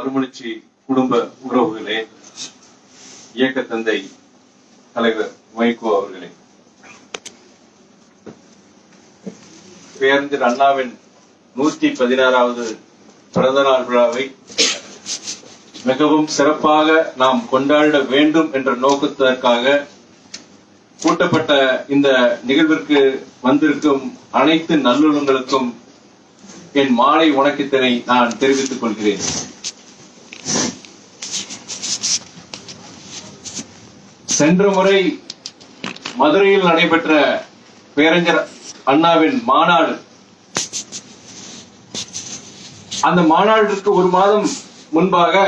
மறுமலர்ச்சி குடும்ப உறவுகளே, இயக்க தந்தை தலைவர் வைகோ அவர்களே, பேரறிஞர் அண்ணாவின் 116வது பிறந்த நாள் விழாவை மிகவும் சிறப்பாக நாம் கொண்டாட வேண்டும் என்ற நோக்கத்திற்காக கூட்டப்பட்ட இந்த நிகழ்விற்கு வந்திருக்கும் அனைத்து நல்லுள்ளங்களுக்கும் என் மாலை வணக்கத்தினை நான் தெரிவித்துக் கொள்கிறேன். சென்ற முறை மதுரையில் நடைபெற்ற பேரறிஞர் அண்ணாவின் மாநாடு, அந்த மாநாட்டிற்கு ஒரு மாதம் முன்பாக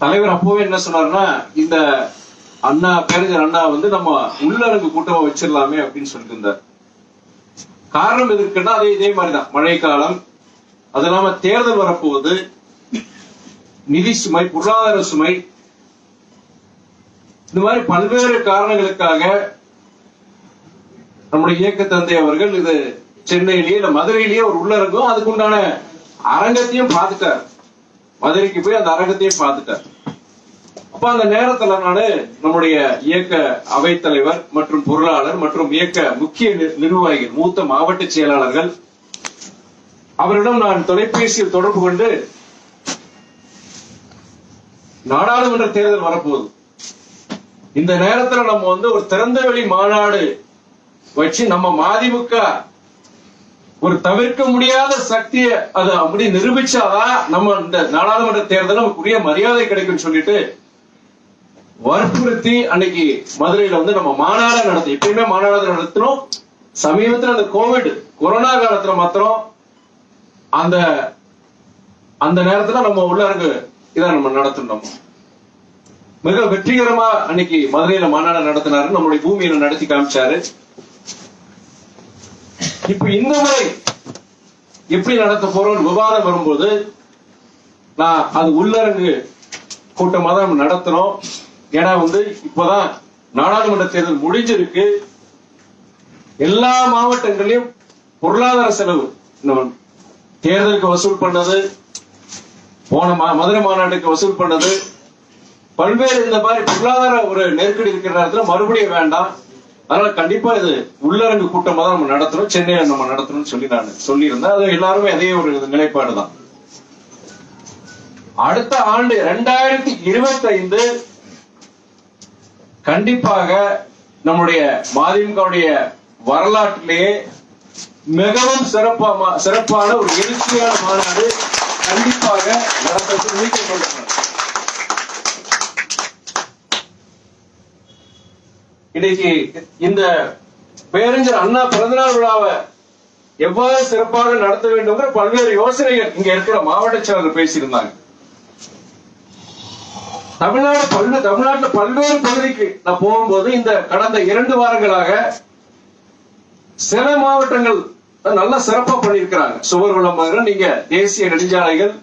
தலைவர் அப்பவே என்ன சொன்னார்னா, இந்த பேரறிஞர் அண்ணா நம்ம உள்ளரங்கு கூட்டமா வச்சிடலாமே அப்படின்னு சொல்லிட்டு இருந்தார். காரணம் எதற்குன்னா இதே மாதிரிதான், மழை காலம், அது இல்லாம தேர்தல் வரப்போகுது, நிதி சுமை, பொருளாதார சுமை, இந்த மாதிரி பல்வேறு காரணங்களுக்காக நம்முடைய இயக்க தந்தை அவர்கள் இது சென்னையிலேயே இல்ல மதுரையிலேயே ஒரு உள்ளரங்கம், அதுக்குண்டான அரங்கத்தையும் பார்த்துட்டார். மதுரைக்கு போய் அந்த அரங்கத்தையும் பார்த்துட்டார். அப்ப அந்த நேரத்துல நம்முடைய இயக்க அவைத்தலைவர் மற்றும் பொருளாளர் மற்றும் இயக்க முக்கிய நிர்வாகிகள், மூத்த மாவட்ட செயலாளர்கள், அவரிடம் நான் தொலைபேசியில் தொடர்பு கொண்டு, நாடாளுமன்ற தேர்தல் வரப்போகுது, இந்த நேரத்துல நம்ம ஒரு திறந்தவெளி மாநாடு வச்சு நம்ம மதிமுக ஒரு தவிர்க்க முடியாத சக்தியை அதை அப்படி நிரூபிச்சாதான் நம்ம இந்த நாடாளுமன்ற தேர்தல் நமக்குரிய மரியாதை கிடைக்கும் சொல்லிட்டு வற்புறுத்தி அன்னைக்கு மதுரையில நம்ம மாநாடு நடத்தி, எப்பயுமே மாநாடு நடத்தினோம். சமீபத்தில் அந்த கொரோனா காலத்துல மாத்திரம் அந்த நேரத்துல நம்ம உள்ளரங்கு இதான் நம்ம நடத்தினோம். மிக வெற்றிகரமா அன்னைக்கு மதுரையில மாநாடு நடத்தினாரு, நம்முடைய பூமியில நடத்தி காமிச்சாரு. இப்ப இந்த முறை எப்படி நடத்த போறோம் விவாதம் வரும்போது, நான் அது உள்ளரங்கு கூட்டமா தான் நம்ம நடத்துறோம். ஏன்னா இப்பதான் நாடாளுமன்ற தேர்தல் முடிஞ்சிருக்கு. எல்லா மாவட்டங்களையும் பொருளாதார செலவு, தேர்தலுக்கு வசூல் பண்ணது, போன மதுரை மாநாட்டுக்கு வசூல் பண்ணது, பல்வேறு இந்த மாதிரி பொருளாதார ஒரு நெருக்கடி இருக்கிற நேரத்துல மறுபடியும் வேண்டாம். அதனால கண்டிப்பா இது உள்ளரங்கு கூட்டமா தான் நம்ம நடத்தணும், சென்னையில நம்ம நடத்தணும்னு சொல்லி நான் சொல்லியிருந்தேன். அது எல்லாருமே அதே ஒரு நிலைப்பாடுதான். அடுத்த ஆண்டு 2025 கண்டிப்பாக நம்முடைய மதிமுகவுடைய வரலாற்றிலேயே மிகவும் சிறப்பான ஒரு எழுச்சியான மாநாடு கண்டிப்பாக நடத்த. இன்னைக்கு இந்த பேரறிஞர் அண்ணா பிறந்தநாள் விழாவை எவ்வாறு சிறப்பாக நடத்த வேண்டும் பல்வேறு யோசனைகள் இங்க இருக்கிற மாவட்ட செயலர்கள் பேசியிருந்தாங்க. தமிழ்நாட்டுல பல்வேறு பகுதிக்கு நான் போகும்போது இந்த கடந்த 2 வாரங்களாக சில மாவட்டங்கள் நல்லா சிறப்பா பண்ணியிருக்கிறாங்க. சுவர் விளம்பரங்கள், நீங்க தேசிய நெடுஞ்சாலைகள்,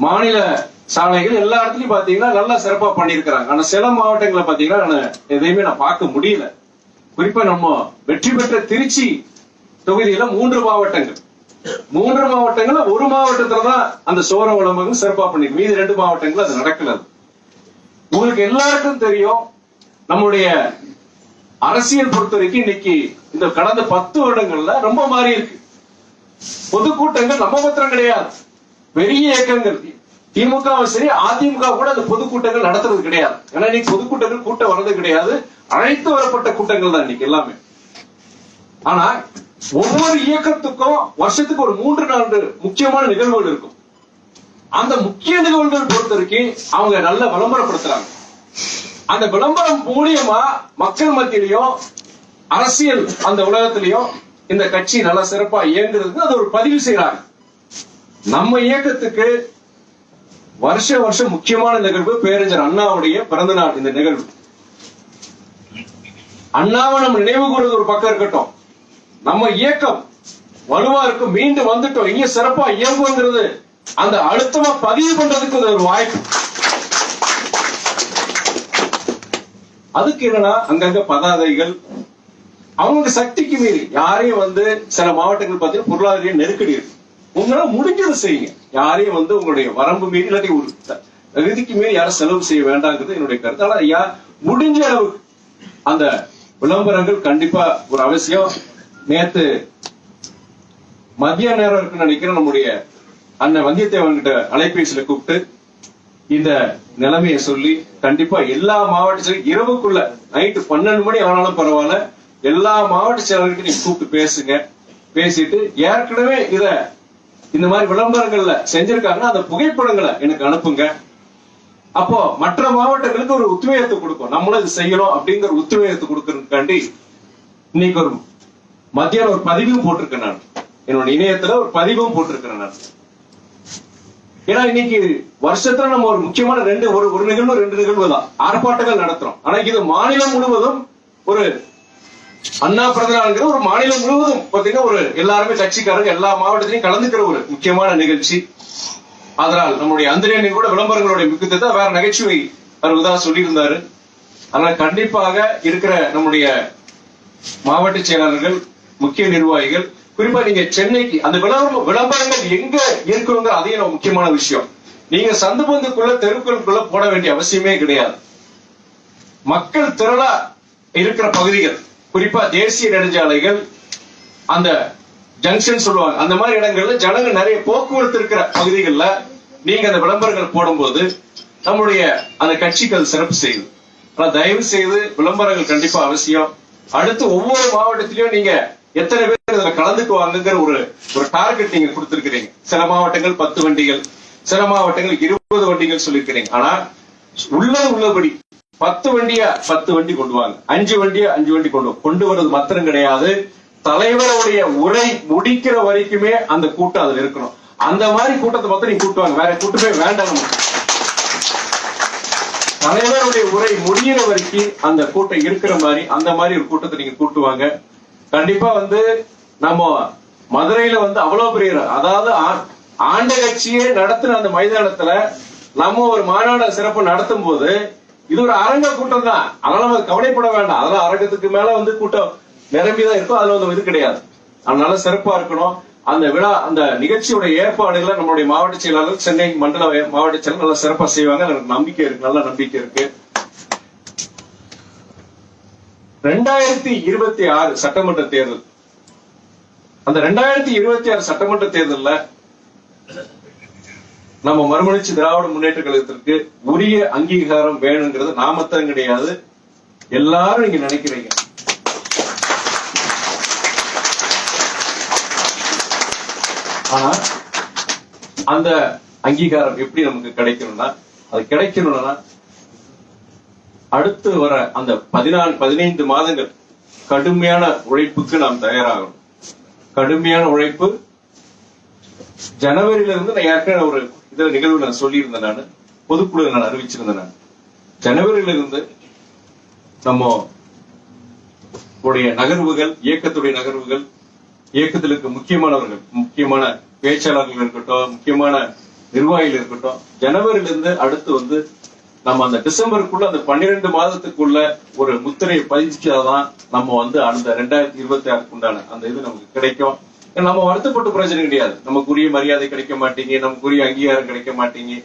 மாநில சாலைகள் எல்லா இடத்துலயும் பாத்தீங்கன்னா நல்லா சிறப்பா பண்ணியிருக்கிறாங்க. ஆனா சில மாவட்டங்களை பாத்தீங்கன்னா எதையுமே நான் பார்க்க முடியல. குறிப்பா நம்ம வெற்றி பெற்ற திருச்சி தொகுதியில 3 மாவட்டங்கள், ஒரு மாவட்டத்துலதான் அந்த சுவர விளம்பரங்கள் சிறப்பா பண்ணிருக்கு. மீதி 2 மாவட்டங்கள் அது நடக்கல. உங்களுக்கு எல்லாருக்கும் தெரியும், நம்முடைய அரசியல் பொறுத்த வரைக்கும் இன்னைக்கு இந்த கடந்த 10 வருடங்கள்ல ரொம்ப மாறி இருக்கு. பொதுக்கூட்டங்கள் நம்ம மாத்திரம் கிடையாது, பெரிய இயக்கங்கள் திமுகவும் சரி அதிமுக கூட அந்த பொதுக்கூட்டங்கள் நடத்துறது கிடையாது. ஏன்னா இன்னைக்கு பொதுக்கூட்டங்கள் கூட்டம் வர்றது கிடையாது, அழைத்து வரப்பட்ட கூட்டங்கள் தான் இன்னைக்கு எல்லாமே. ஆனா ஒவ்வொரு இயக்கத்துக்கும் வருஷத்துக்கு ஒரு 3-4 முக்கியமான நிகழ்வுகள் இருக்கும். அந்த முக்கிய நிகழ்வுகள் பொறுத்த வரைக்கும் அவங்க நல்ல விளம்பரப்படுத்துறாங்க. அந்த விளம்பரம் மூலியமா மக்கள் மத்தியிலையும் அரசியல் அந்த உலகத்திலையும் இந்த கட்சி நல்ல சிறப்பா இயங்குறதுக்கு அது ஒரு பதிவு செய்யறாங்க. நம்ம இயக்கத்துக்கு வருஷம் முக்கியமான நிகழ்வு பேரறிஞர் அண்ணாவுடைய பிறந்த நாள். இந்த நிகழ்வு அண்ணாவை நம்ம நினைவு கூறுவது ஒரு பக்கம் இருக்கட்டும், நம்ம இயக்கம் வலுவா இருக்கும், மீண்டும் வந்துட்டோம், இங்க சிறப்பா இயங்குங்கிறது அந்த அழுத்தமா பதிவு பண்றதுக்கு ஒரு வாய்ப்பு. அதுக்கு என்னன்னா அங்கங்க பதாதைகள், அவங்க சக்திக்கு மீறி யாரையும் சில மாவட்டங்கள் பார்த்தீங்கன்னா பொருளாதார நெருக்கடி இருக்கு. உங்களால முடிஞ்சதை செய்யுங்க. யாரையும் வந்து உங்களுடைய வரம்பு மீறி இல்லாட்டி ஒரு நிதிக்கு மீறி யாரும் செலவு செய்ய வேண்டாங்கிறது என்னுடைய கருத்து. ஆனா முடிஞ்ச அளவுக்கு அந்த விளம்பரங்கள் கண்டிப்பா ஒரு அவசியம். நேத்து மதிய நேரம் இருக்குன்னு நினைக்கிறேன், நம்முடைய அண்ணன் வந்தியத்தேவன் கிட்ட அலைபேசியில கூப்பிட்டு இந்த நிலைமையை சொல்லி கண்டிப்பா எல்லா மாவட்டத்திலும் இரவுக்குள்ள நைட்டு 12 மணி ஆனாலும் பரவாயில்ல எல்லா மாவட்ட செயலர்கிட்ட நீங்க கூப்பிட்டு பேசுங்க. பேசிட்டு ஏற்கனவே இந்த மாதிரி விளம்பரங்கள்ல செஞ்சிருக்காங்கன்னா அந்த புகைப்படங்களை எனக்கு அனுப்புங்க. அப்போ மற்ற மாவட்டங்களுக்கு ஒரு உத்வேகத்தை கொடுக்கும், நம்மளும் இது செய்யணும் அப்படிங்கிற உத்வேகத்தை கொடுக்கறதுக்காண்டி இன்னைக்கு ஒரு மத்தியானம் ஒரு பதிவும் போட்டிருக்கேன். நான் என்னோட இணையத்துல ஒரு பதிவும் போட்டிருக்கிறேன் நான். ஏன்னா இன்னைக்கு வருஷத்துல நம்ம ஒரு முக்கியமான ஒரு நிகழ்வு 2 நிகழ்வு தான் ஆர்ப்பாட்டங்கள் நடத்துறோம். ஆனா இது மாநிலம் முழுவதும் ஒரு அண்ணா பிறந்தநாள்ங்கிற ஒரு மாநிலம் முழுவதும் பாத்தீங்கன்னா ஒரு எல்லாருமே கட்சிக்காரங்க எல்லா மாவட்டத்திலையும் கலந்துக்கிற ஒரு முக்கியமான நிகழ்ச்சி. அதனால் நம்முடைய அந்திரேனி கூட விளம்பரங்களுடைய முக்கியத்துவத்தை வேற நகைச்சுவை அவர்தான் சொல்லியிருந்தாரு. அதனால கண்டிப்பாக இருக்கிற நம்முடைய மாவட்ட செயலாளர்கள், முக்கிய நிர்வாகிகள், குறிப்பா நீங்க சென்னைக்கு அந்த விளம்பரங்கள் எங்க இருக்குங்கிற அதையும் முக்கியமான விஷயம். நீங்க சந்து பந்துக்குள்ள தெருக்களுக்குள்ள போட வேண்டிய அவசியமே கிடையாது. மக்கள் திரளா இருக்கிற பகுதிகள், குறிப்பா தேசிய நெடுஞ்சாலைகள், அந்த ஜங்ஷன் சொல்லுவாங்க, அந்த மாதிரி இடங்கள்ல ஜனங்க நிறைய போக்குவரத்து இருக்கிற பகுதிகளில் நீங்க அந்த விளம்பரங்கள் போடும்போது நம்முடைய அந்த கட்சிகள் சிறப்பு செய்யுது. ஆனா தயவு செய்து விளம்பரங்கள் கண்டிப்பா அவசியம். அடுத்து ஒவ்வொரு மாவட்டத்திலயும் நீங்க எத்தனை பேர் இதுல கலந்துக்குவாங்கிற ஒரு டார்கெட் நீங்க கொடுத்திருக்கிறீங்க. சில மாவட்டங்கள் 10 வண்டிகள், சில மாவட்டங்கள் 20 வண்டிகள் சொல்லிருக்கிறீங்க. ஆனா உள்ளபடி 10 வண்டியா 10 வண்டி கொண்டு வாங்க, 5 வண்டியா 5 வண்டி கொண்டு வருவது மாத்திரம் கிடையாது. தலைவருடைய உரை முடிக்கிற வரைக்குமே அந்த கூட்டம் அதுல இருக்கணும். அந்த மாதிரி கூட்டத்தை மட்டும் நீங்க கூட்டுவாங்க, வேற கூட்டமே வேண்டாம். தலைவருடைய உரை முடிகிற வரைக்கும் அந்த கூட்டம் இருக்கிற மாதிரி அந்த மாதிரி ஒரு கூட்டத்தை நீங்க கூட்டுவாங்க. கண்டிப்பா நம்ம மதுரையில அவ்வளவு பெரிய, அதாவது ஆண்ட கட்சியே நடத்தின அந்த மைதானத்துல நம்ம ஒரு மாநாடு சிறப்பு நடத்தும் போது இது ஒரு அரங்க கூட்டம் தான். அதனால நம்ம கவலைப்பட வேண்டாம். அதெல்லாம் அரங்கத்துக்கு மேல கூட்டம் நிரம்பிதான் இருக்கும். அதுல இது கிடையாது. அதனால சிறப்பா இருக்கணும். அந்த விழா, அந்த நிகழ்ச்சியோட ஏற்பாடுகளை நம்மளுடைய மாவட்ட செயலாளர், சென்னை மண்டல மாவட்ட செயலர் நல்லா சிறப்பா செய்வாங்க. எனக்கு நம்பிக்கை இருக்கு, நல்ல நம்பிக்கை இருக்கு. 2026 சட்டமன்ற தேர்தல், அந்த 2026 சட்டமன்ற தேர்தல்ல நம்ம மறுமலர்ச்சி திராவிட முன்னேற்ற கழகத்திற்கு உரிய அங்கீகாரம் வேணுங்கிறது நாமத்தான் கிடையாது, எல்லாரும் நீங்க நினைக்கிறீங்க. ஆனா அந்த அங்கீகாரம் எப்படி நமக்கு கிடைக்கணும்னா, அது கிடைக்கணும்னா அடுத்து வர அந்த 15 மாதங்கள் கடுமையான உழைப்புக்கு நாம் தயாராகணும். கடுமையான உழைப்பு. ஜனவரியில இருந்து நான் ஏற்கனவே ஒரு நிகழ்வு நான் சொல்லியிருந்தேன், நான் பொதுக்குழு நான் அறிவிச்சிருந்தேன். நான் ஜனவரியில இருந்து நம்ம நகர்வுகள், இயக்கத்துடைய நகர்வுகள், இயக்கத்தில் இருக்க முக்கியமானவர்கள், முக்கியமான பேச்சாளர்கள் இருக்கட்டும், முக்கியமான நிர்வாகிகள் இருக்கட்டும், ஜனவரியில இருந்து அடுத்து நம்ம அந்த டிசம்பருக்குள்ள அந்த 12 மாதத்துக்குள்ள ஒரு முத்திரையை பதிச்சாதான் நம்ம அந்த 2026 உண்டான அந்த நமக்கு கிடைக்கும். நம்ம வருத்தப்பட்டு பிரச்சனை கிடையாது. நமக்குரிய மரியாதை கிடைக்க மாட்டீங்க, நமக்குரிய அங்கீகாரம் கிடைக்க மாட்டீங்க.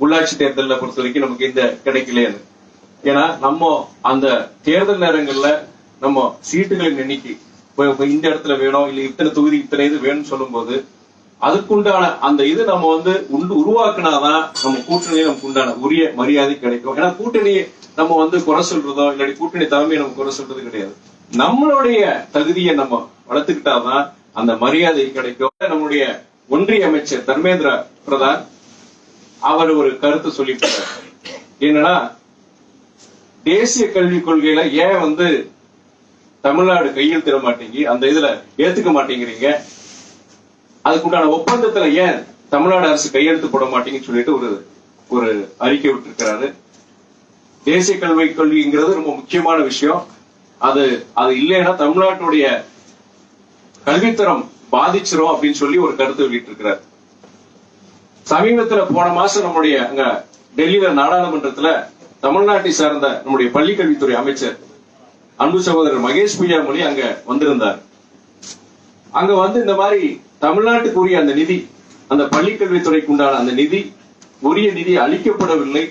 உள்ளாட்சி தேர்தலை பொறுத்த வரைக்கும் நமக்கு இந்த கிடைக்கலையே. ஏன்னா நம்ம அந்த தேர்தல் நேரங்கள்ல நம்ம சீட்டுகளின் எண்ணிக்கை இந்த இடத்துல வேணும், இல்ல இத்தனை தொகுதி இத்தனை இது வேணும்னு சொல்லும் போது அதுக்குண்டான அந்த நம்ம உருவாக்குனாதான் நம்ம கூட்டணியை நமக்கு உண்டான உரிய மரியாதை கிடைக்கும். ஏன்னா கூட்டணியை நம்ம குறை சொல்றதோ இல்லாட்டி கூட்டணி தலைமையை நம்ம குறை சொல்றது கிடையாது. நம்மளுடைய தகுதியை நம்ம வளர்த்துக்கிட்டாதான் அந்த மரியாதை கிடைக்கும். நம்முடைய ஒன்றிய அமைச்சர் தர்மேந்திர பிரதான் அவர் ஒரு கருத்து சொல்லிட்டு என்னன்னா, தேசிய கல்விக் கொள்கையில ஏன் தமிழ்நாடு கையெழுத்திட மாட்டீங்க, அந்த ஏத்துக்க மாட்டேங்கிறீங்க, அதுக்குண்டான ஒப்பந்தத்துல ஏன் தமிழ்நாடு அரசு கையெழுத்து போட மாட்டீங்கன்னு சொல்லிட்டு ஒரு அறிக்கை விட்டுருக்கிறாரு. தேசிய கல்விங்கிறது ரொம்ப முக்கியமான விஷயம். அது இல்லைன்னா தமிழ்நாட்டுடைய கல்வித்தரம் பாதிச்சிரும் அப்படின்னு சொல்லி ஒரு கருத்து வெளியிட்டு இருக்கிறார். சமீபத்துல போன மாசம் நம்முடைய அங்க டெல்லியில நாடாளுமன்றத்துல தமிழ்நாட்டை சார்ந்த நம்முடைய பள்ளிக்கல்வித்துறை அமைச்சர் அன்பு சகோதரர் மகேஷ் பொய்யாமொழி அங்க வந்திருந்தார். அங்க இந்த மாதிரி தமிழ்நாட்டுக்கு உரிய அந்த நிதி, அந்த பள்ளிக்கல்வித்துறைக்கு உண்டான அந்த நிதி, உரிய நிதி அளிக்கப்படவில்லை.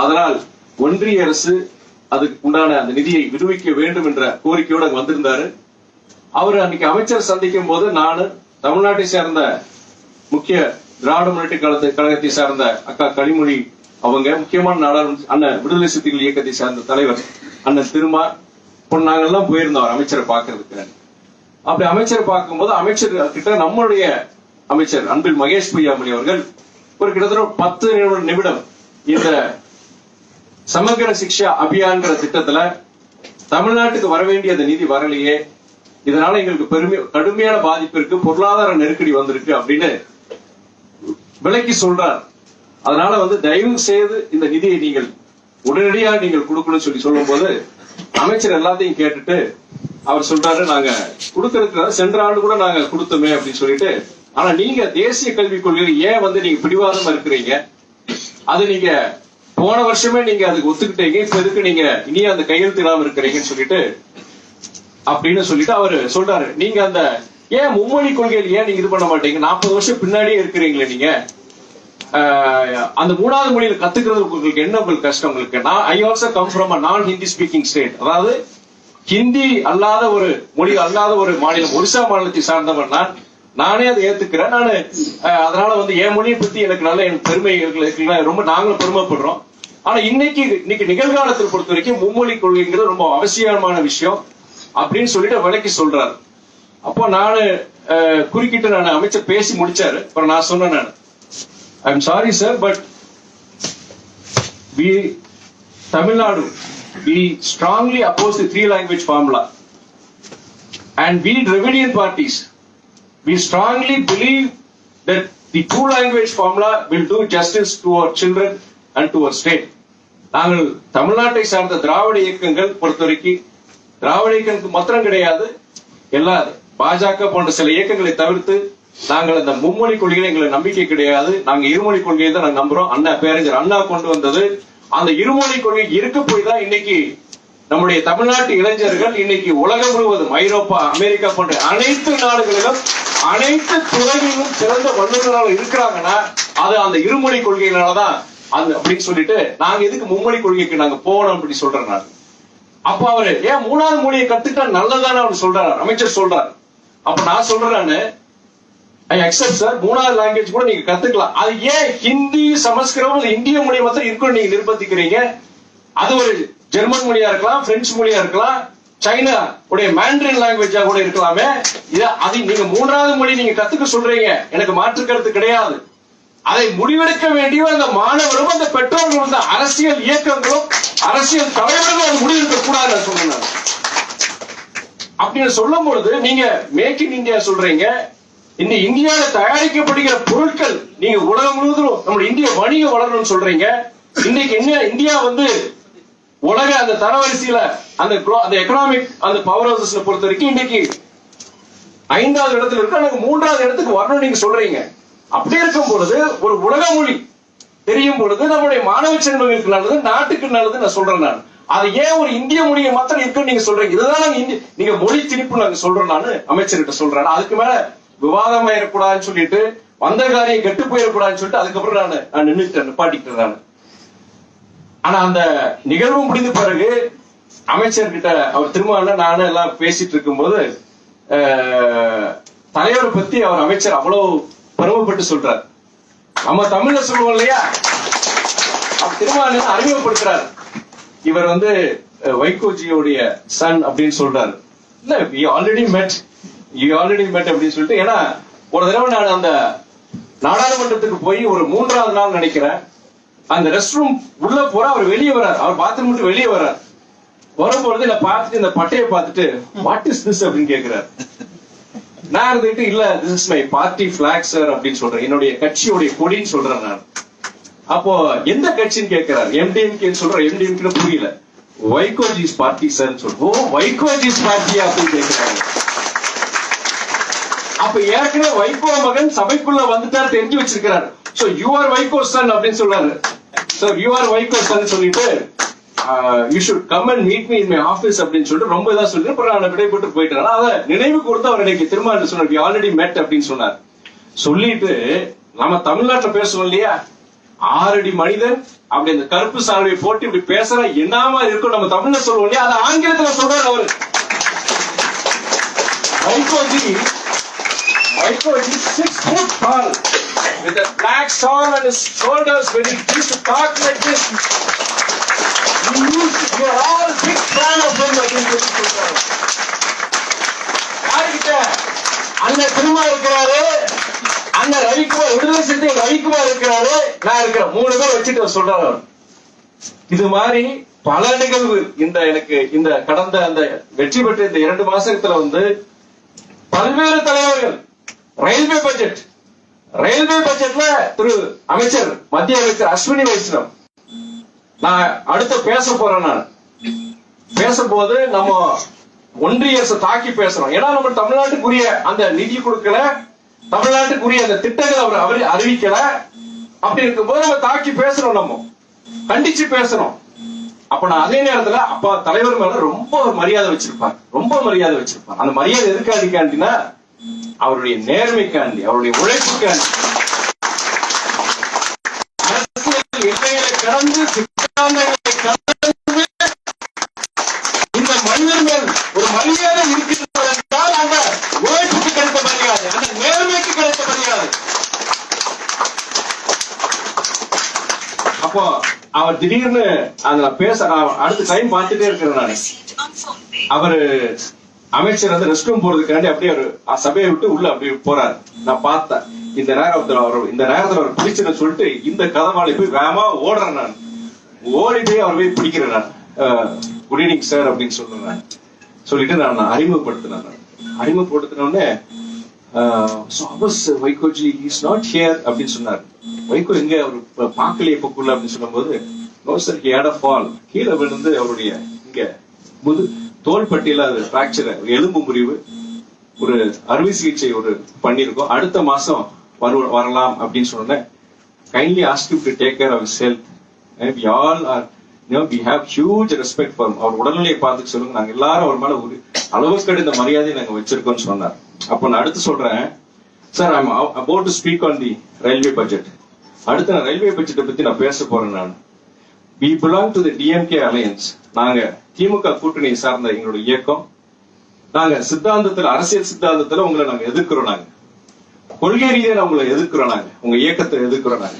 அதனால் ஒன்றிய அரசு அதுக்கு உண்டான அந்த நிதியை விடுவிக்க வேண்டும் என்ற கோரிக்கையோடு அங்க வந்திருந்தாரு. அவர் அன்னைக்கு அமைச்சர் சந்திக்கும் போது நானு தமிழ்நாட்டை சேர்ந்த முக்கிய திராவிட முன்னேற்ற கழகத்தை சார்ந்த அக்கா கனிமொழி அவங்க, முக்கியமான நாடாளுமன்ற அண்ணன் விடுதலை சிறுத்தைகள் இயக்கத்தை சார்ந்த தலைவர் அண்ணன் திருமா நாங்கெல்லாம் போயிருந்தோம் அமைச்சரை பார்க்கறதுக்கு. அப்படி அமைச்சரை பார்க்கும்போது அமைச்சர் கிட்ட நம்மளுடைய அமைச்சர் அன்பில் மகேஷ் பொய்யாமொழி அவர்கள் ஒரு கிட்டத்தட்ட 10 நிமிடம் இந்த சமகர சிக்ஷா அபியான்கிற திட்டத்துல தமிழ்நாட்டுக்கு வர வேண்டிய அந்த நிதி வரலையே, இதனால எங்களுக்கு கடுமையான பாதிப்பு இருக்கு, பொருளாதார நெருக்கடி வந்திருக்கு அப்படின்னு விலைக்கு சொல்றார். அதனால தயவு செய்து இந்த நிதியை நீங்கள் உடனடியாக நீங்கள் கொடுக்கணும்னு சொல்லும் போது அமைச்சர் எல்லாத்தையும் கேட்டுட்டு அவர் சொல்றாரு, நாங்க கொடுக்கறதுக்கு சென்ற ஆண்டு கூட நாங்க கொடுத்தோமே அப்படின்னு சொல்லிட்டு, ஆனா நீங்க தேசிய கல்விக் கொள்கையில் ஏன் நீங்க பிடிவாதமா இருக்கிறீங்க, அது நீங்க போன வருஷமே நீங்க அதுக்கு ஒத்துக்கிட்டீங்க, இப்ப எதுக்கு நீங்க இனி அந்த கையெழுத்திடாம இருக்கிறீங்கன்னு சொல்லிட்டு அப்படின்னு சொல்லிட்டு அவரு சொல்றாரு, நீங்க அந்த ஏன் மும்மொழி கொள்கையில் ஏன் நீங்க இது பண்ண மாட்டீங்க, 40 வருஷம் பின்னாடியே இருக்கிறீங்களே நீங்க, அந்த 3வது மொழியில கத்துக்கிறது உங்களுக்கு என்ன உங்களுக்கு கஷ்டம் உங்களுக்கு. ஐ ஆல்சோ கம் ஃப்ரம் நான் ஹிந்தி ஸ்பீக்கிங் ஸ்டேட், அதாவது ஹிந்தி அல்லாத ஒரு மொழி அல்லாத ஒரு மாநிலம், ஒரிசா மாநிலத்தை சார்ந்தவன் நானே அதை ஏத்துக்கிறேன். நானு அதனால என் மொழியை பத்தி எனக்கு நல்ல பெருமை ரொம்ப நாங்களும் பெருமைப்படுறோம். ஆனா இன்னைக்கு நிகழ்காலத்தில் பொறுத்த வரைக்கும் மும்மொழி கொள்கைங்கிறது ரொம்ப அவசியமான விஷயம் அப்படின்னு சொல்லிட்டு விலைக்கு சொல்றாரு. அப்போ நானு குறுக்கிட்டு நான் அமைச்சர் பேசி முடிச்சாரு. அப்புறம் நான் சொன்னேன், நான் I'm sorry sir, but we Tamil Nadu, we strongly oppose the 3 language formula, and we Dravidian parties, we strongly believe that the 2 language formula will do justice to our children and to our state. நாங்கள் தமிழ்நாட்டை சார்ந்த திராவிட இயக்கங்கள் பொறுத்தவரைக்கும், திராவிட இயக்கங்களுக்கு மாத்திரம் கிடையாது, எல்லா பாஜக போன்ற சில இயக்கங்களை தவிர்த்து நாங்கள் அந்த மும்மொழி கொள்கையில எங்களுக்கு நம்பிக்கை கிடையாது. நாங்க இருமொழி கொள்கையை தான் நாங்க நம்புறோம். அண்ணா பேரறிஞர் அண்ணா கொண்டு வந்தது அந்த இருமொழி கொள்கை இருக்க போய் தான் இன்னைக்கு நம்முடைய தமிழ்நாட்டு இளைஞர்கள் இன்னைக்கு உலகம் முழுவதும், ஐரோப்பா, அமெரிக்கா போன்ற அனைத்து நாடுகளிலும் அனைத்து துறைகளிலும் சிறந்த வல்லுநர்கள் இருக்கிறாங்கன்னா அது அந்த இருமொழி கொள்கையினாலதான் அப்படின்னு சொல்லிட்டு நாங்க எதுக்கு மும்மொழி கொள்கைக்கு நாங்க போகணும் அப்படின்னு சொல்றேன் நான். அப்ப அவரு ஏன் 3வது மொழியை கத்துக்கிட்டா நல்லதானே அவர் சொல்றாரு, அமைச்சர் சொல்றாரு. அப்ப நான் சொல்றேன்னு ஐ அக்செப்ட் சார், 3வது லாங்குவேஜ் கூட நீங்க கத்துக்கலாம். அது ஏன் ஹிந்தி சமஸ்கிருதம் இந்திய மொழியை மாத்திரம் இருக்கணும் நீங்க நிர்பந்திக்கிறீங்க? அது ஒரு ஜெர்மன் மொழியா இருக்கலாம், பிரெஞ்சு மொழியா இருக்கலாம், சைனா உடைய மேண்ட்ரின் லாங்குவேஜா கூட இருக்கலாமே. அது நீங்க 3வது மொழி நீங்க கத்துக்க சொல்றீங்க, எனக்கு மாற்று கருத்து கிடையாது. அதை முடிவெடுக்க வேண்டிய அந்த மாணவரும் அந்த பெற்றோர்களும் தான், அரசியல் இயக்கங்களும் அரசியல் தலைவர்களும் அது முடிவெடுக்க கூடாது சொன்னேன். அப்படின்னு சொல்லும் பொழுது நீங்க மேக் இன் இந்தியா சொல்றீங்க, இந்த இந்தியாவில் தயாரிக்கப்படுகிற பொருட்கள் நீங்க உலகம் முழுவதும் நம்முடைய இந்திய வணிகம் வளரணும்னு சொல்றீங்க. இன்னைக்கு என்ன இந்தியா உலக அந்த தரவரிசையில அந்த எக்கனாமிக் அந்த பவர் ஹவுசஸ் பொறுத்த வரைக்கும் இன்னைக்கு 5வது இடத்துல இருக்கு, எனக்கு 3வது இடத்துக்கு வரணும் நீங்க சொல்றீங்க. அப்படி இருக்கும் பொழுது ஒரு உலக மொழி தெரியும் பொழுது நம்முடைய மாணவ செல்வங்களுக்கு நல்லது, நாட்டுக்கு நல்லது நான் சொல்றேன். நான் அது ஏன் ஒரு இந்திய மொழியை மாத்திரம் இருக்குன்னு நீங்க சொல்றீங்க? இதுதான் நீங்க மொழி திணிப்பு நாங்க சொல்றோம். நான் அமைச்சர்கிட்ட சொல்றேன், அதுக்கு மேல விவாதம் ஆயிடக்கூடாதுன்னு சொல்லிட்டு, வந்த காரியம் கெட்டு போயிடக்கூடாதுன்னு சொல்லிட்டு அதுக்கப்புறம் நான் நிப்பாட்டிக்கிட்டேன் நான். ஆனா அந்த நிகழ்வு முடிந்த பிறகு அமைச்சர்கிட்ட அவர் திரும்ப நானும் எல்லாம் பேசிட்டு இருக்கும் போது தலைவரை பத்தி அவர் அமைச்சர் அவ்வளவு பெருமைப்பட்டு சொல்றார். நம்ம தமிழ்ல சொல்லுவோம் இல்லையா, அவர் திரும்ப அறிமுகப்படுத்துறாரு, இவர் வைகோஜியோடைய சன் அப்படின்னு சொல்றாரு. இல்ல வி ஆல்ரெடி மெட் அப்படின்னு சொல்லிட்டு, ஏன்னா ஒரு தடவை நான் அந்த நாடாளுமன்றத்துக்கு போய் ஒரு 3வது நாள் நினைக்கிறேன், அந்த ரெஸ்ட் ரூம் உள்ள போற அவர் வெளியே வர்றார், அவர் பாத்ரூம் விட்டு வெளியே வர்றார். வரும்பொழுது நான் பார்த்துட்டு இந்த பட்டையை பார்த்துட்டு வாட் இஸ் திஸ் அப்படின்னு கேட்கிறார். நான் இருந்துட்டு இல்ல this is my party block sir அப்படின்னு சொல்றேன், என்னுடைய கட்சியோடைய கொடின்னு சொல்றேன் நான். அப்போ எந்த கட்சின்னு கேட்கிறார், எம்டிஎம்கே சொல்றேன், எம்டிஎம்கே புரியல, வைகோஜிஸ் பார்ட்டி சார் சொல்றோம். வைகோஜிஸ் பார்ட்டியா அப்படின்னு கேட்கிறாங்க. அப்ப ஏற்கனவே வைகோ மகன் சபைக்குள்ள வந்துட்டாரு, தெரிஞ்சு வச்சிருக்கிறாரு. So you are Vaiko son அப்படின்னு சொல்றாரு. So you are Vaiko son சொல்லிட்டு you should come and meet me in my office அப்படின்னு சொல்லிட்டு ரொம்ப இதா சொல்லிட்டு அப்புறம் நான் விடைபெற்று போயிட்டேன். அதை நினைவு கொடுத்து அவர் எனக்கு திரும்ப சொன்னார், ஆல்ரெடி மெட் அப்படின்னு சொன்னார். சொல்லிட்டு நம்ம தமிழ்நாட்டில் பேசுவோம் இல்லையா, 6 அடி மனிதன் அப்படி அந்த கருப்பு சால்வை போட்டு இப்படி பேசுற என்னமா இருக்கும் நம்ம தமிழ்ல சொல்லுவோம் இல்லையா, அதை ஆங்கிலத்தில் சொல்றாரு அவரு. வைகோஜி 6 foot tall with a black shawl on his shoulders when he used to talk like this. We are all big fan of him. யாருக்கிட்ட அந்த திருமா இருக்கிறாரு, அந்த ரவிக்குமார் விடுதலை சிறுத்தை ரவிக்குமார் இருக்கிறாரு, நான் இருக்கிறேன், 3 பேர் வச்சுட்டு சொல்றாரு. இது மாதிரி பல நிகழ்வு எனக்கு இந்த கடந்த அந்த வெற்றி பெற்ற இந்த 2 மாசத்துல பல்வேறு தலைவர்கள் ரயில்வே பட்ஜெட்ல திரு அமைச்சர் மத்திய அமைச்சர் அஸ்வினி வைஷ்ணவ் நான் அடுத்து பேச போறேன். நான் பேசும்போது நம்ம ஒன்றிய அரசு தாக்கி பேசுறோம். ஏன்னா நம்ம தமிழ்நாட்டுக்குரிய அந்த நிதி கொடுக்கல, தமிழ்நாட்டுக்குரிய அந்த திட்டங்கள் அவர் அறிவிக்கல. அப்படி இருக்கும்போது நம்ம தாக்கி பேசுறோம், நம்ம கண்டிச்சு பேசுறோம். அப்ப நான் அதே நேரத்துல அப்பா தலைவர் மேல ரொம்ப மரியாதை வச்சிருப்பார், அந்த மரியாதை எதுக்காண்டினா அவருடைய நேர்மைக்காண்டி, அவருடைய உழைப்புக்காண்டி, அரசியல் எல்லைகளை கடந்து சித்தாந்தங்களை கடந்து இந்த மனிதன் மேல் ஒரு மரியாதை இருக்கின்றதால் அந்த உழைப்புக்கு கிடைத்த மரியாதை, அந்த நேர்மைக்கு கிடைத்த மரியாதை. அப்போ அவர் திடீர்னு அந்த அடுத்த டைம் பார்த்துட்டே இருக்கிறேன் நான். அவரு அமைச்சர் ரெஸ்ட் ரூம் போறதுக்காண்டி அப்படியே ஒரு சபையை விட்டு உள்ள அப்படியே போறாரு. நான் பார்த்தேன் இந்த நேரத்துல அவர் பிடிச்சுன்னு சொல்லிட்டு இந்த கதவாளி போய் வேகமா ஓடுறேன். நான் ஓடி போய் அவர் போய் பிடிக்கிறேன். நான் குட் ஈவினிங் சார் அப்படின்னு சொல்றேன். சொல்லிட்டு நான் அறிமுகப்படுத்தினோடனே வைகோஜி இஸ் நாட் ஹியர் அப்படின்னு சொன்னார். வைகோ எங்க அவர் பாக்கலையே பொக்குள்ள அப்படின்னு சொல்லும் போது, no sir he had a fall, கீழே விழுந்து அவருடைய இங்க தோள்பட்டியில அது பிராக்சர், எலும்பு முறிவு, ஒரு அறுவை சிகிச்சை பண்ணிருக்கோம், அடுத்த மாசம் வரலாம் அப்படின்னு சொன்னேன். Kindly ask you to take care of his health. We all are, we have huge respect for him. அவர் உடல்நிலையை பார்த்து சொல்லுங்க, நாங்க எல்லாரும் அவர் மேல ஒரு அளவுக்கு கடந்த மரியாதையை நாங்க வச்சிருக்கோம்னு சொன்னார். அப்ப நான் அடுத்து சொல்றேன், sir I am about to speak on the railway budget. அடுத்து நான் ரயில்வே பட்ஜெட்டை பத்தி நான் பேச போறேன். நான் we belong to the DMK alliance. நாங்க திமுக கூட்டணியை சார்ந்த எங்களுடைய இயக்கம். நாங்க அரசியல் சித்தாந்தத்துல உங்களை நாங்க எதிர்க்கிறோம். நாங்க கொள்கை ரீதியா உங்களை எதிர்க்கிறோம். நாங்க உங்க இயக்கத்தை எதிர்க்கிறோம். நாங்க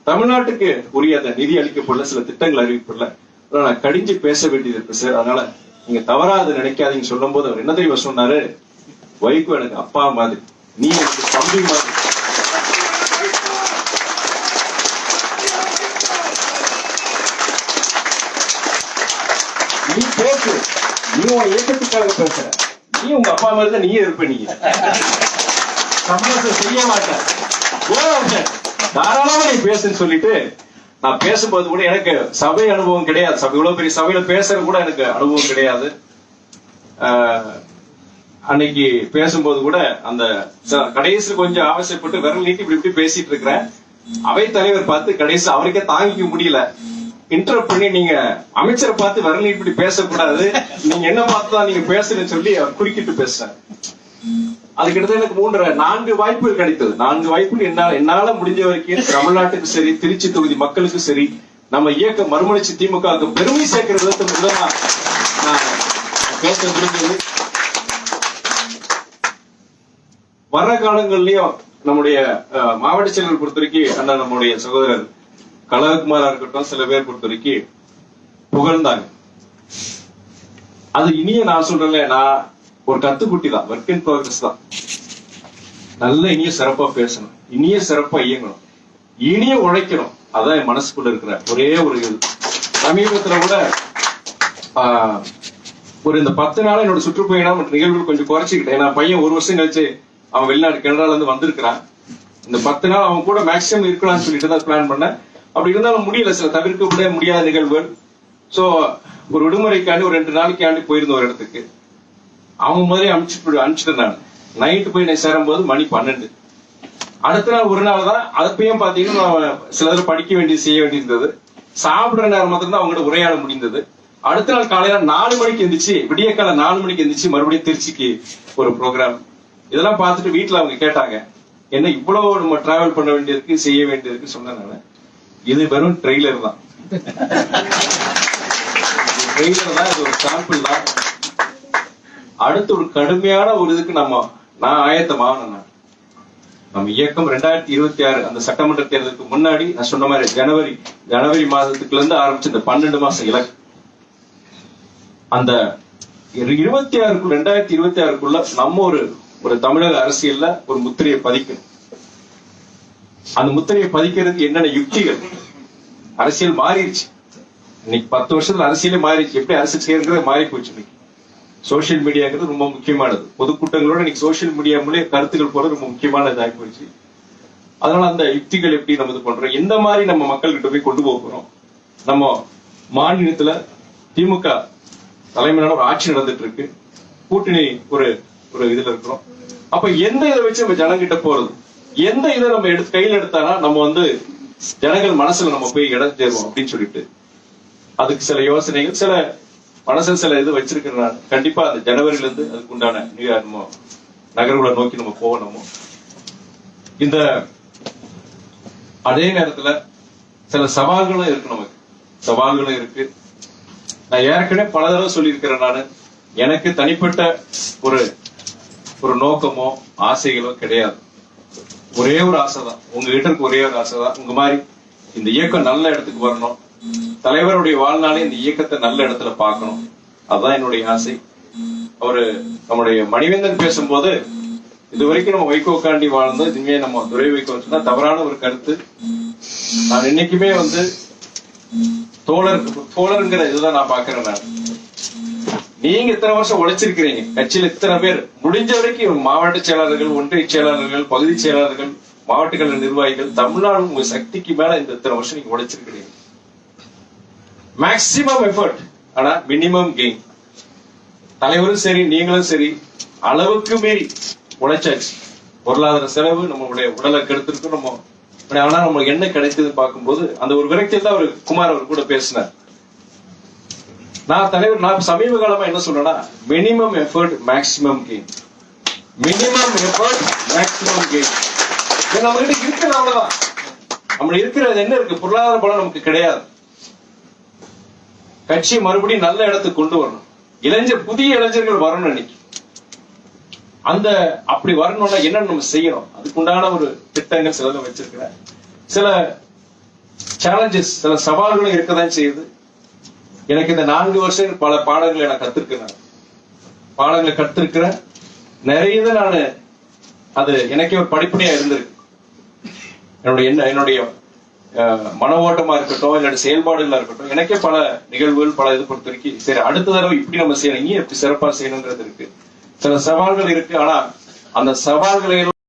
தமிழ்நாட்டுக்கு உரிய அந்த நிதி அளிக்கப்படல, சில திட்டங்கள் அறிவிக்கப்படல, நான் கடிஞ்சு பேச வேண்டியது இருக்கு சார். அதனால நீங்க தவறா அதை நினைக்காதீங்க சொல்லும் போது அவர் என்ன தெரியுமா சொன்னாரு, வைகோ எனக்கு அப்பா மாதிரி, நீ எனக்கு தம்பி மாதிரி. நீ பேசு, நீ உன் இயக்கத்துக்காக பேசுற, நீ உங்க அப்பா மாதிரி தான் நீயே இருப்ப, நீங்க சமரசம் செய்ய மாட்டேன், தாராளமா நீ பேசுன்னு சொல்லிட்டு நான் பேசும்போது கூட எனக்கு சபை அனுபவம் கிடையாது. இவ்வளவு பெரிய சபையில பேசுறது கூட எனக்கு அனுபவம் கிடையாது. அன்னைக்கு பேசும்போது கூட அந்த கடைசி கொஞ்சம் ஆவசியப்பட்டு விரல் நீட்டி இப்படி இப்படி பேசிட்டு இருக்கிறேன். அவை தலைவர் பார்த்து கடைசி அவருக்கே தாங்கிக்க முடியல, இன்டரப்ட் பண்ணி, நீங்க அமைச்சரை பார்த்து விரல் நீட்டி இப்படி பேசக்கூடாது, நீங்க என்ன பார்த்துதான் நீங்க பேசுன்னு சொல்லி அவர் குறுக்கிட்டு பேசுறேன். அது கிட்டத்தட்ட எனக்கு 4 வாய்ப்புகள் கிடைத்தது. 4 வாய்ப்புகள் என்னால முடிஞ்ச வரைக்கும் தமிழ்நாட்டுக்கு சரி, திருச்சி தொகுதி மக்களுக்கு சரி, நம்ம இயக்க மறுமலர்ச்சி திமுகவுக்கு பெருமை சேர்க்கிற விதத்தை நான் பேச முடிஞ்சது. வர காலங்கள்லயும் நம்முடைய மாவட்ட செயலர் பொறுத்த வரைக்கும் அண்ணா நம்முடைய சகோதரர் கனககுமாரா இருக்கட்டும், சில பேர் பொறுத்த வரைக்கும் புகழ்ந்தாங்க. அது இனிய நான் சொல்றேன்ல, நான் ஒரு கத்துக்குட்டி தான், ஒர்க் இன் ப்ரோக்ரஸ் தான். நல்ல இனிய சிறப்பா பேசணும், இனிய சிறப்பா இயங்கணும், இனிய உழைக்கணும். அதான் என் மனசுக்குள்ள இருக்கிற ஒரே ஒரு இது. சமீபத்துல கூட இந்த 10 நாள் என்னோட சுற்றுப்பயணம் நிகழ்வுகள் கொஞ்சம் குறைச்சிக்கிட்டேன். ஏன்னா பையன் 1 வருஷம் கழிச்சு அவன் வெளிநாடு கனடால இருந்து வந்திருக்கிறான். இந்த 10 நாள் அவன் கூட மேக்சிமம் இருக்கலாம்னு சொல்லிட்டு தான் பிளான் பண்ணேன். அப்படி இருந்தாலும் முடியல, சில தவிர்க்க முடியாத நிகழ்வுகள். சோ ஒரு விடுமுறைக்காண்டி ஒரு 2 நாளைக்காண்டி போயிருந்த ஒரு இடத்துக்கு அவங்க மாதிரி அனுப்பிச்சுட்டு நான் நைட்டு போய் நான் சேரும்போது மணி 12. அடுத்த நாள் ஒரு நாள் தான். அப்பயும் பாத்தீங்கன்னா சிலர் படிக்க வேண்டியது செய்ய வேண்டியிருந்தது. சாப்பிடுற நேரம் மாத்திரம் தான் அவங்ககிட்ட உரையாட முடிந்தது. அடுத்த நாள் காலையில 4 மணிக்கு எந்திரிச்சு, விடிய காலை 4 மணிக்கு எந்திரிச்சு மறுபடியும் திருச்சிக்கு ஒரு ப்ரோக்ராம். இதெல்லாம் பார்த்துட்டு வீட்டுல அவங்க கேட்டாங்க, என்ன இவ்வளவு நம்ம டிராவல் பண்ண வேண்டியிருக்கு, செய்ய வேண்டியிருக்கு சொன்னேன். இது வெறும் ட்ரெய்லர் தான், ட்ரெய்லர் தான், இது ஒரு சாம்பிள் தான். அடுத்து ஒரு கடுமையான ஒரு இதுக்கு நான் ஆயத்தமாகணும். நம்ம இயக்கம் 2026 அந்த சட்டமன்ற தேர்தலுக்கு முன்னாடி நான் சொன்ன மாதிரி ஜனவரி மாதத்துக்குள்ள இருந்து ஆரம்பிச்சு இந்த 12 மாசம் இலக்கு, அந்த 2026க்குள்ள நம்ம ஒரு தமிழக அரசியல்ல ஒரு முத்திரையை பதிக்கணும். அந்த முத்திரையை பதிக்கிறதுக்கு என்னென்ன யுக்திகள்? அரசியல் மாறிடுச்சு இன்னைக்கு, 10 வருஷத்துல அரசியலே மாறிடுச்சு. எப்படி அரசியல் செய்யறது மாறி போச்சு. இன்னைக்கு சோசியல் மீடியாங்கிறது ரொம்ப முக்கியமானது. பொதுக்கூட்டங்களோட இன்னைக்கு சோசியல் மீடியா மூலம் கருத்துக்கள் போறது ரொம்ப முக்கியமானது ஆகி போச்சு. அதனால அந்த யுக்திகள் எப்படி நம்ம இது பண்றோம், எந்த மாதிரி நம்ம மக்கள்கிட்ட போய் கொண்டு போக போறோம். நம்ம மாநிலத்துல திமுக தலைமையிலான ஒரு ஆட்சி நடந்துட்டு இருக்கு, கூட்டணி ஒரு இதுல இருக்கிறோம். அப்ப எந்த இதை வச்சு நம்ம ஜனங்கிட்ட போறது, எந்த இதை நம்ம கையில் எடுத்தானா நம்ம ஜனங்கள் மனசுல நம்ம போய் இடம் சேருவோம் அப்படின்னு சொல்லிட்டு அதுக்கு சில யோசனைகள், சில மனசுல சில இது வச்சிருக்கிறேன் நான். கண்டிப்பா அந்த ஜனவரியில இருந்து அதுக்கு உண்டான நகர்வுகளை நோக்கி நம்ம போகணுமோ. இந்த அதே நேரத்துல சில சவால்களும் இருக்கு, நமக்கு சவால்களும் இருக்கு. நான் ஏற்கனவே பல தடவை சொல்லியிருக்கிறேன். நான் எனக்கு தனிப்பட்ட ஒரு நோக்கமோ ஆசைகளோ கிடையாது. ஒரே ஒரு ஆசைதான், உங்ககிட்ட இருக்க ஒரே ஒரு ஆசைதான், உங்க மாதிரி இந்த இயக்கம் நல்ல இடத்துக்கு வரணும், தலைவருடைய வாழ்நாளே இந்த இயக்கத்தை நல்ல இடத்துல பார்க்கணும். அதுதான் என்னுடைய ஆசை. நம்முடைய மணிவேந்தன் பேசும்போது, இதுவரைக்கும் நம்ம வைகோக்காண்டி வாழ்ந்தோம், இதுமே நம்ம துரை வைகோ தான் தவறான ஒரு கருத்து. நான் இன்னைக்குமே தோழருங்கிற இதுதான் நான் பாக்குறேன். நான் நீங்க இத்தனை வருஷம் உழைச்சிருக்கிறீங்க, கட்சியில இத்தனை பேர், முடிஞ்ச வரைக்கும் மாவட்ட செயலாளர்கள், ஒன்றிய செயலாளர்கள், பகுதி செயலாளர்கள், மாவட்ட கழக நிர்வாகிகள், தமிழ்நாடு உங்க சக்திக்கு மேல இந்த இத்தனை வருஷம் நீங்க உழைச்சிருக்கிறீங்க. மேக்சிமம் எஃபர்ட், ஆனா மினிமம் கெயின். தலைவரும் சரி, நீங்களும் சரி, அளவுக்கு மீறி உழைச்சாச்சு. பொருளாதார செலவு நம்மளுடைய உடலை கெடுத்திருக்கு. ஆனா நம்மளுக்கு என்ன கிடைத்தது பார்க்கும்போது அந்த ஒரு விரக்தியில் தான் குமார் அவர் கூட பேசினார். நான் சமீப காலமா என்ன சொல்றேன்னா, minimum effort maximum gain, minimum effort maximum gain. நம்ம கிட்ட இருக்கிறது அவ்வளவுதான். நம்ம இருக்கிறது என்ன இருக்கு, பொருளாதார பலம் நமக்கு கிடையாது. கட்சி மறுபடியும் நல்ல இடத்துக்கு கொண்டு வரணும், புதிய இளைஞர்கள் வரணும். இன்னைக்கு அப்படி வரணும்னா என்ன நம்ம செய்யணும், அதுக்குண்டான ஒரு திட்டங்கள் சில வச்சிருக்கிறேன். சில சேலஞ்சஸ், சில சவால்களும் இருக்கதான் செய்யுது. எனக்கு இந்த 4 வருஷம் பல பாடங்களை நான் கத்திருக்கிறேன். நிறைய நான் அது எனக்கே ஒரு படிப்படியா இருந்திருக்கு. என்னுடைய மன ஓட்டமா இருக்கட்டும், என்னோட செயல்பாடுகளா இருக்கட்டும், எனக்கே பல நிகழ்வுகள், பல இது பொறுத்த வரைக்கும் சரி அடுத்த தடவை இப்படி நம்ம செய்யணும், இங்கே எப்படி சிறப்பா செய்யணுங்கிறது இருக்கு. சில சவால்கள் இருக்கு. ஆனா அந்த சவால்களை